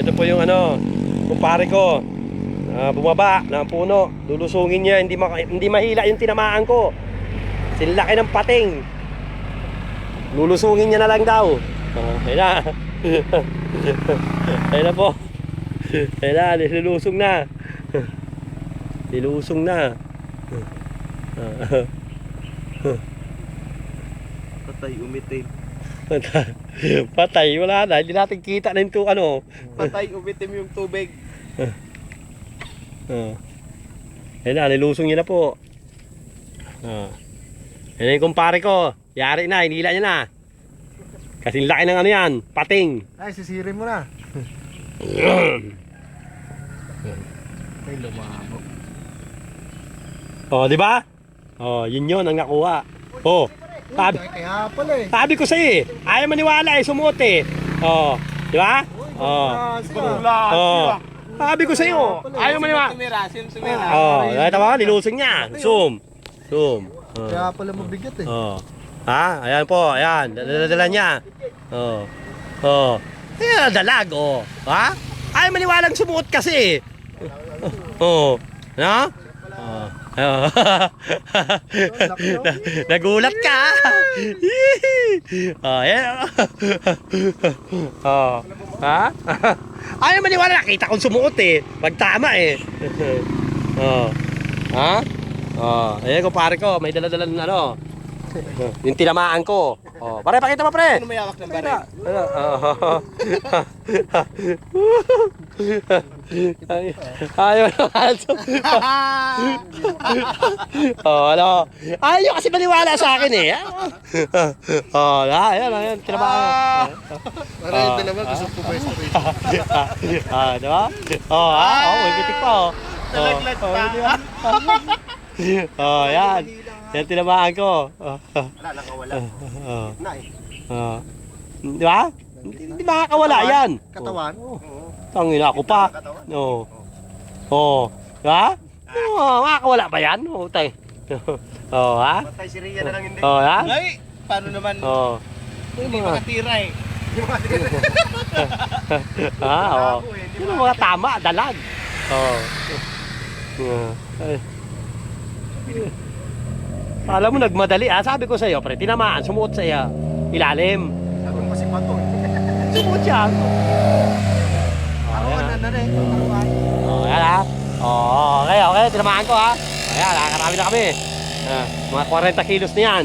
ito po yung ano, kumpare ko. Bumaba ng puno. Lulusungin niya, hindi mahila yung tinamaan ko. Sinlaki ng pating. Lulusungin niya na lang daw. Ayun na. Ayun na po. Ayun na, nilusong na. Nilusong na. Patay, umitim. Patay, wala na. Hindi natin kita na yung ano. Patay, umitim yung tubig. Ayun na, nilusong niya na po. Ayun na yung kumpare ko. Yari na, hinila niya na. Kasing laki ng ano yan, pating. Ay, sisirin mo na. Ay, lumabog. Oh, di ba? Oh, yun ang nakuha. Oh, Kaya pala eh. sabi ko sa'yo eh. Ayaw maniwala eh, sumuot eh. Oh, di ba? Oh. Oh. Sabi ko sa'yo, ayaw maniwala. Sumira. Oh, nakita mo, nilusong niya. Zoom. Zoom. Kaya pala mabigat eh. Oh. Ha? Ayan po, ayan. Dala niya. Oh. Oh. Ayan, dalag, oh. Ha? Ayaw maniwalang sumuot kasi. Oh. No? Oh. Oh. Nagulat ka. Oh, ayan. Oh. Ha? Ayaw maniwala, nakita kong sumuot eh. Pagtama eh. Oh. Ha? Oh, ayan kumpare ko, may dala-dala ng ano. Yung tinamaan ko. Oh, pare, pakita mo pre. Ano may hawak ng baril? Ayaw naman. Oh, ano? Ayaw kasi maniwala sa akin eh. Oh, ayan, tinamaan. Para yung dalawa gusto ko ba ito rin. Diba? Oh, may bitik pa oh. Nalaglag pa. Oh, yan. Yan tinamaan ko. Wala, nakawala. Na eh. Di ba? Hindi makakawala yan. Katawan? Tangina ako pa. Oo. Oh. Di ba? Oh, makakawala ba yan? Oh, tay. Oh, ha? Patay si Rhea na lang hindi. Oh, ha? Ay, paano naman? Oh. Hindi makatira eh. Ha? Oh. Yun ang mga tama, dalag. Oh. Ay. Alam mo, nagmadali ah. Sabi ko sa'yo, pre, tinamaan, sumuot sa iya. Ilalim. Sabi mo kasi pato eh. Sumuot siya. Arawan na rin. Arawan. Oh, yan ha. Oh, okay, tinamaan ko ha. Ayan, nakakarami na kami. Mga 40 kilos na yan.